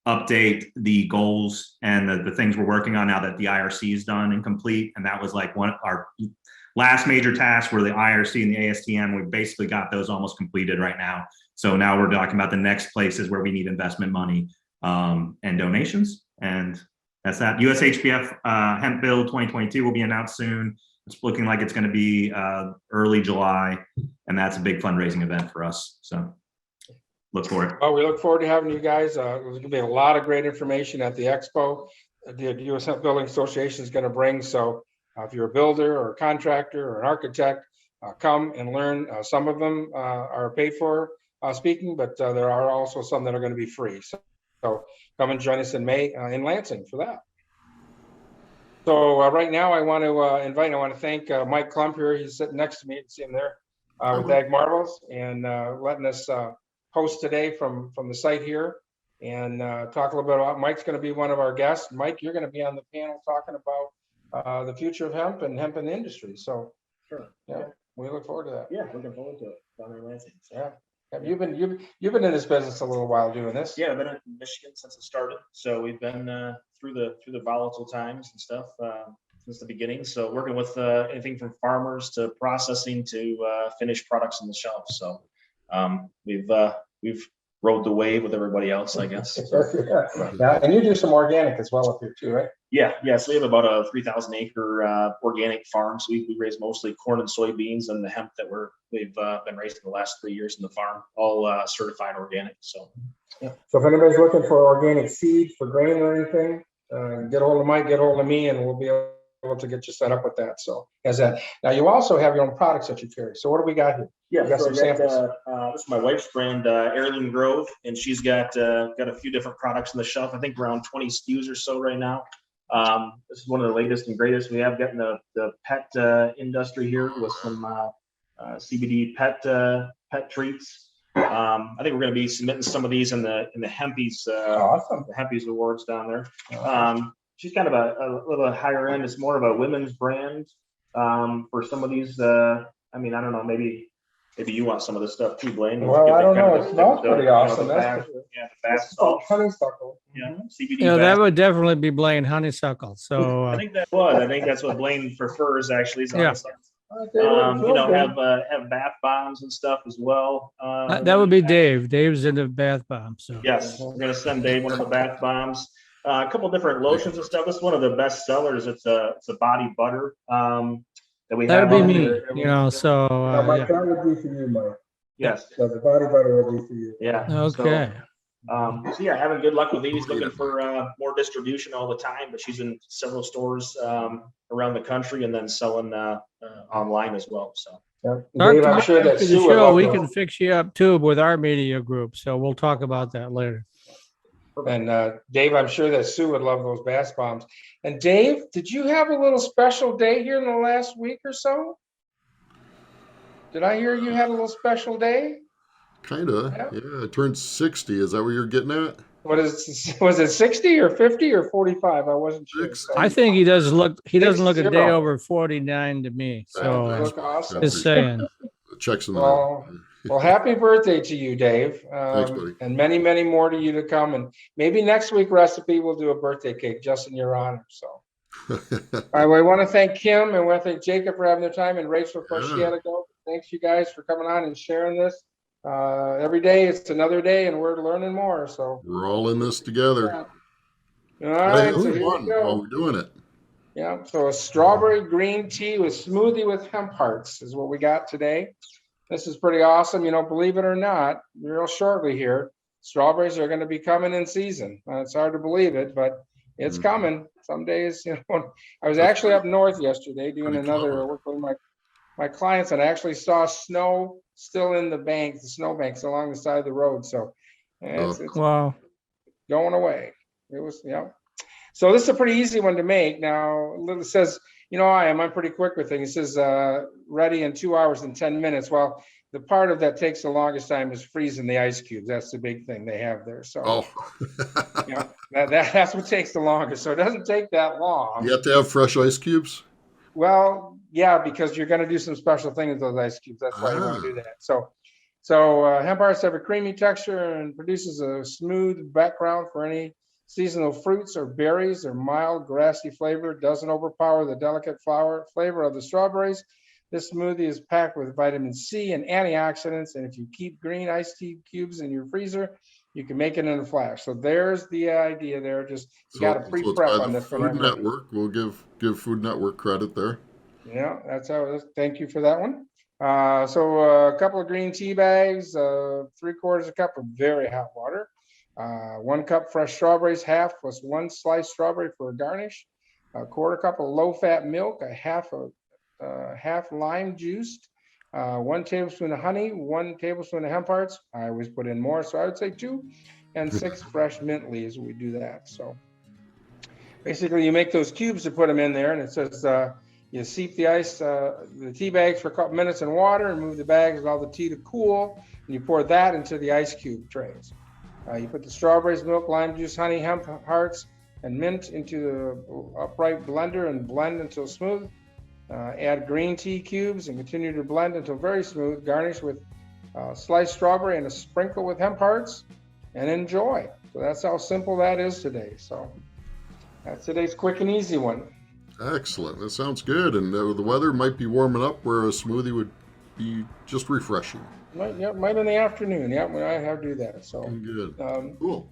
update the goals and the things we're working on now that the IRC is done and complete. And that was like one of our last major tasks were the IRC and the ASTM. We basically got those almost completed right now. So now we're talking about the next places where we need investment money and donations. And that's that. USHBF Hemp Bill 2022 will be announced soon. It's looking like it's going to be early July, and that's a big fundraising event for us. So look for it. Well, we look forward to having you guys. There's going to be a lot of great information at the Expo. The U.S. Hemp Building Association is going to bring. So if you're a builder or a contractor or an architect, come and learn. Some of them are paid for speaking, but there are also some that are going to be free. So come and join us in May in Lansing for that. So right now I want to thank Mike Klump here. He's sitting next to me. You can see him there with Ag Marvels and letting us host today from the site here and talk a little bit about. Mike's going to be one of our guests. Mike, you're going to be on the panel talking about the future of hemp and hemp in the industry. So sure, yeah, we look forward to that. Yeah, looking forward to it down in Lansing. So. Yeah. You've been in this business a little while doing this. Yeah, I've been in Michigan since it started. So we've been through the volatile times and stuff since the beginning. So working with anything from farmers to processing to finished products on the shelf. So we've rode the wave with everybody else, I guess. So, yeah, and you do some organic as well up here too, right? Yeah. So we have about a 3,000 acre organic farm. So we raise mostly corn and soybeans, and the hemp that we've been raising the last 3 years in the farm, all certified organic. So, yeah. So if anybody's looking for organic seed for grain or anything, get a hold of Mike, get a hold of me, and we'll be able to get you set up with that. So as that. Now you also have your own products that you carry. So what do we got here? Yeah, we got some samples. This is my wife's brand, Heirloom Grove, and she's got a few different products on the shelf. I think around 20 SKUs or so right now. This is one of the latest and greatest. We have gotten the pet industry here with some CBD pet treats. I think we're going to be submitting some of these in the Hempies awesome. The Hempies awards down there. She's kind of a little higher end. It's more of a women's brand for some of these. I mean, I don't know, maybe you want some of this stuff too, Blaine. Well, I don't know. It smells pretty awesome. Yeah, the bath salt. Honeysuckle. Yeah, CBD. Yeah, that would definitely be Blaine honeysuckle. So I think that would. I think that's what Blaine prefers actually. Yeah. Have bath bombs and stuff as well. that would be Dave. Dave's into bath bombs. So. Yes, we're gonna send Dave one of the bath bombs. A couple different lotions and stuff. This is one of the best sellers. It's a body butter. That would be me, so Mike, that would be for you, Mike. Yes. So the body butter will be for you. Yeah. Okay. So yeah, having good luck with these. Looking for more distribution all the time, but she's in several stores around the country and then selling online as well. So. Yeah. Dave, I'm sure that Sue would love we those. can fix you up too with our media group, so we'll talk about that later. And Dave, I'm sure that Sue would love those bath bombs. And Dave, did you have a little special day here in the last week or so? Did I hear you had a little special day? Kinda. Yeah, I turned 60. Is that what you're getting at? Was it 60 or 50 or 45? I wasn't sure. I think he doesn't look a day 60. over 49 to me. So look awesome. just saying. Checks in the mail. Well, happy birthday to you, Dave. Thanks, buddy. And many, many more to you to come. And maybe next week recipe, we'll do a birthday cake just in your honor. So, all right. Well, I want to thank Kim and I want to thank Jacob for having their time and Rachel for she had to go. Thanks you guys for coming on and sharing this. Every day it's another day and we're learning more. So we're all in this together. Yeah. All right. Hey, So here we go. while we're doing it. Yeah. So a strawberry green tea with smoothie with hemp hearts is what we got today. This is pretty awesome. Believe it or not, real shortly here, strawberries are going to be coming in season. It's hard to believe it, but it's coming. Some days, I was actually up north yesterday doing work with my clients, and I actually saw snow still in the snowbanks along the side of the road. So it's Wow. going away. It was, yeah. So this is a pretty easy one to make. Now, it says, I'm pretty quick with things. It says ready in 2 hours and 10 minutes. Well, the part of that takes the longest time is freezing the ice cubes. That's the big thing they have there. So that's what takes the longest. So it doesn't take that long. You have to have fresh ice cubes? Well, yeah, because you're going to do some special things with those ice cubes. That's why you want to do that. So hemp hearts have a creamy texture and produces a smooth background for any seasonal fruits or berries. Or mild, grassy flavor doesn't overpower the delicate flavor of the strawberries. This smoothie is packed with vitamin C and antioxidants. And if you keep green iced tea cubes in your freezer, you can make it in a flash. So there's the idea there. Just you got to pre-prep on this. Food Network. We'll give Food Network credit there. Yeah, that's how it is. Thank you for that one. So a couple of green tea bags, 3/4 cup of very hot water, 1 cup fresh strawberries, half plus 1 sliced strawberry for a garnish, 1/4 cup of low-fat milk, a half lime juiced, 1 tablespoon of honey, 1 tablespoon of hemp hearts. I always put in more, so I would say 2, and 6 fresh mint leaves. We do that. So basically, you make those cubes to put them in there, and it says you steep the tea bags for a couple minutes in water and move the bags and all the tea to cool, and you pour that into the ice cube trays. You put the strawberries, milk, lime juice, honey, hemp hearts, and mint into the upright blender and blend until smooth. Add green tea cubes and continue to blend until very smooth. Garnish with sliced strawberry and a sprinkle with hemp hearts, and enjoy. So that's how simple that is today. So that's today's quick and easy one. Excellent. That sounds good. And the weather might be warming up where a smoothie would be just refreshing. Might in the afternoon. Yeah, when I have to do that. So good. Cool.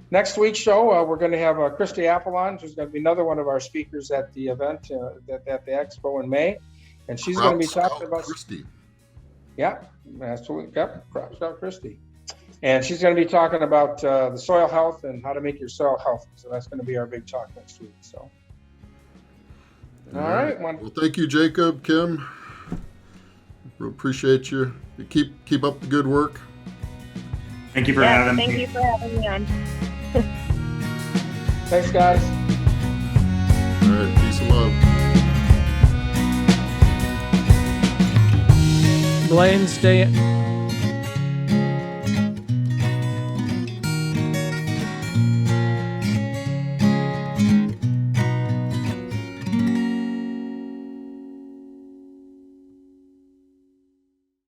Next week's show, we're going to have Christy Apple on. She's going to be another one of our speakers at the event at the Expo in May, and she's going to be talking about Christy. Yeah, absolutely. Yep, Crops out Christy, and she's going to be talking about the soil health and how to make your soil healthy. So that's going to be our big talk next week. So, all right. Well, thank you, Jacob, Kim. We appreciate you. Keep up the good work. Thank you for having me. Thank you for having me on. Thanks, guys. All right, peace and love. Blaine, stay